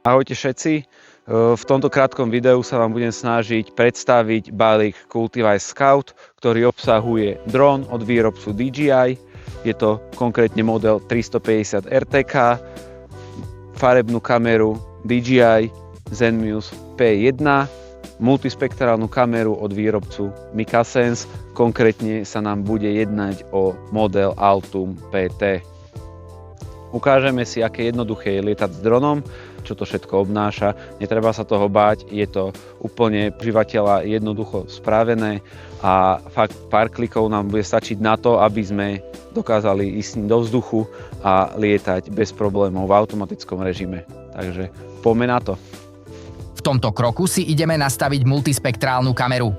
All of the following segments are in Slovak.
Ahojte všetci, v tomto krátkom videu sa vám budem snažiť predstaviť balík Cultivice Scout, ktorý obsahuje dron od výrobcu DJI. Je to konkrétne model 350 RTK, farebnú kameru DJI Zenmuse P1, multispektrálnu kameru od výrobcu Mikasense, konkrétne sa nám bude jednať o model Altum PT. Ukážeme si, aké jednoduché je lietať s dronom, čo to všetko obnáša. Netreba sa toho báť, je to úplne užívateľa jednoducho spravené a fakt pár klikov nám bude stačiť na to, aby sme dokázali ísť do vzduchu a lietať bez problémov v automatickom režime. Takže poďme na to. V tomto kroku si ideme nastaviť multispektrálnu kameru.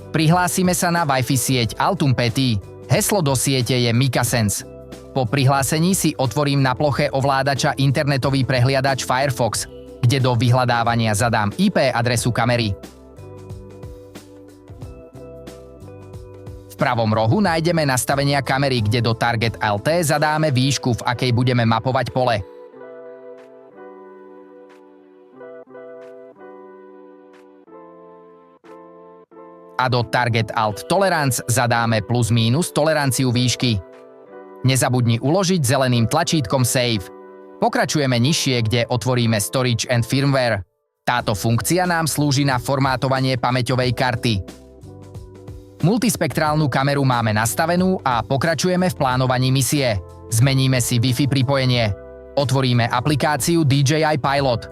Prihlásime sa na Wi-Fi sieť Altum PT. Heslo do siete je Mikasense. Po prihlásení si otvorím na ploche ovládača internetový prehliadač Firefox, kde do vyhľadávania zadám IP adresu kamery. V pravom rohu nájdeme nastavenia kamery, kde do Target LT zadáme výšku, v akej budeme mapovať pole. A do Target Alt Tolerance zadáme plus mínus toleranciu výšky. Nezabudni uložiť zeleným tlačítkom Save. Pokračujeme nižšie, kde otvoríme Storage and Firmware. Táto funkcia nám slúži na formátovanie pamäťovej karty. Multispektrálnu kameru máme nastavenú a pokračujeme v plánovaní misie. Zmeníme si Wi-Fi pripojenie. Otvoríme aplikáciu DJI Pilot.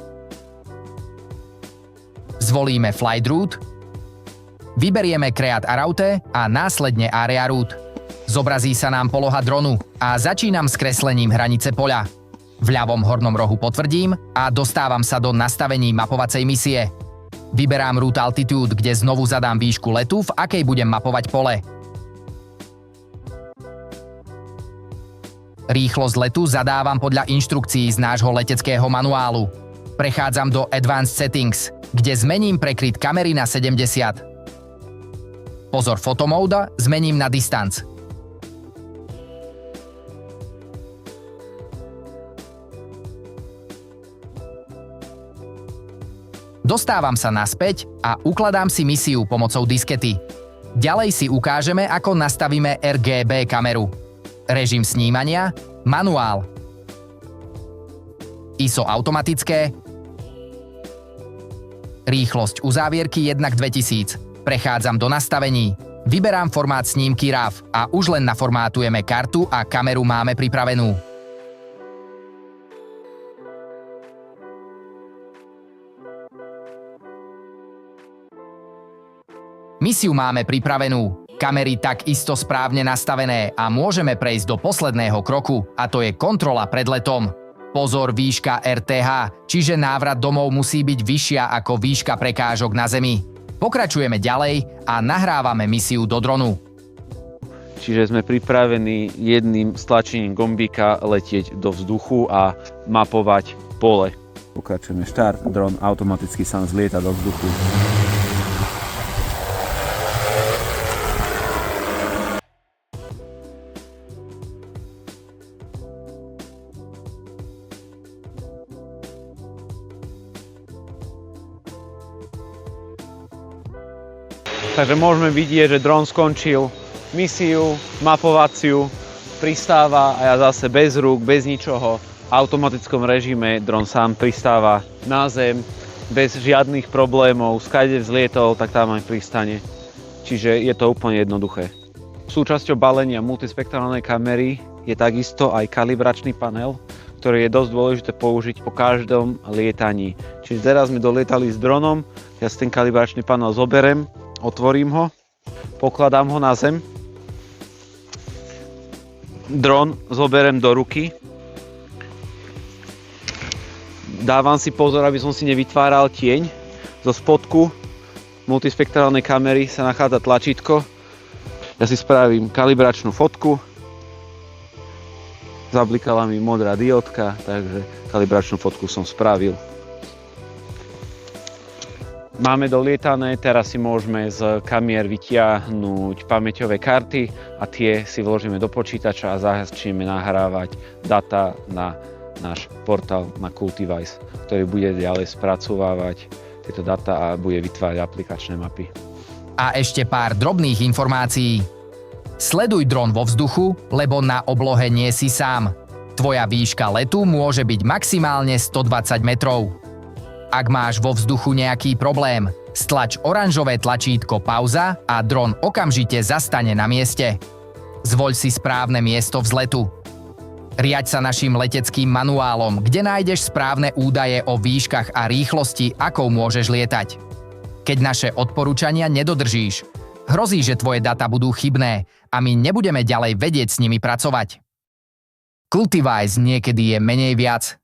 Zvolíme Flight Route. Vyberieme Create a Route a následne Area Route. Zobrazí sa nám poloha dronu a začínam s kreslením hranice poľa. V ľavom hornom rohu potvrdím a dostávam sa do nastavení mapovacej misie. Vyberám Route Altitude, kde znovu zadám výšku letu, v akej budem mapovať pole. Rýchlosť letu zadávam podľa inštrukcií z nášho leteckého manuálu. Prechádzam do Advanced Settings, kde zmením prekryt kamery na 70. Pozor Photomode zmením na Distance. Dostávam sa naspäť a ukladám si misiu pomocou diskety. Ďalej si ukážeme, ako nastavíme RGB kameru. Režim snímania, manuál, ISO automatické, rýchlosť uzávierky 1:2000. Prechádzam do nastavení, vyberám formát snímky RAW a už len naformátujeme kartu a kameru máme pripravenú. Misiu máme pripravenú, kamery takisto správne nastavené a môžeme prejsť do posledného kroku, a to je kontrola pred letom. Pozor výška RTH, čiže návrat domov musí byť vyššia ako výška prekážok na Zemi. Pokračujeme ďalej a nahrávame misiu do dronu. Čiže sme pripravení jedným stlačením gombíka letieť do vzduchu a mapovať pole. Pokračujeme štart, dron automaticky sám zlieta do vzduchu. Takže môžeme vidieť, že dron skončil misiu, mapovaciu, pristáva a ja zase bez rúk, bez ničoho, v automatickom režime dron sám pristáva na zem, bez žiadnych problémov, skade vzlietol, tak tam aj pristane. Čiže je to úplne jednoduché. Súčasťou balenia multispektrálnej kamery je takisto aj kalibračný panel, ktorý je dosť dôležité použiť po každom lietaní. Čiže teraz sme dolietali s dronom, ja si ten kalibračný panel zoberiem, otvorím ho, pokladám ho na zem, dron zoberiem do ruky, dávam si pozor, aby som si nevytváral tieň. Zo spodku multispektrálnej kamery sa nachádza tlačítko, ja si spravím kalibračnú fotku, zablikala mi modrá diódka, takže kalibračnú fotku som spravil. Máme dolietané, teraz si môžeme z kamier vytiahnuť pamäťové karty a tie si vložíme do počítača a začneme nahrávať data na náš portál na Cultivize, ktorý bude ďalej spracovávať tieto dáta a bude vytvárať aplikačné mapy. A ešte pár drobných informácií. Sleduj dron vo vzduchu, lebo na oblohe nie si sám. Tvoja výška letu môže byť maximálne 120 metrov. Ak máš vo vzduchu nejaký problém, stlač oranžové tlačítko pauza a dron okamžite zastane na mieste. Zvoľ si správne miesto vzletu. Riaď sa našim leteckým manuálom, kde nájdeš správne údaje o výškach a rýchlosti, akou môžeš lietať. Keď naše odporúčania nedodržíš, hrozí, že tvoje data budú chybné a my nebudeme ďalej vedieť s nimi pracovať. Cultivize niekedy je menej viac.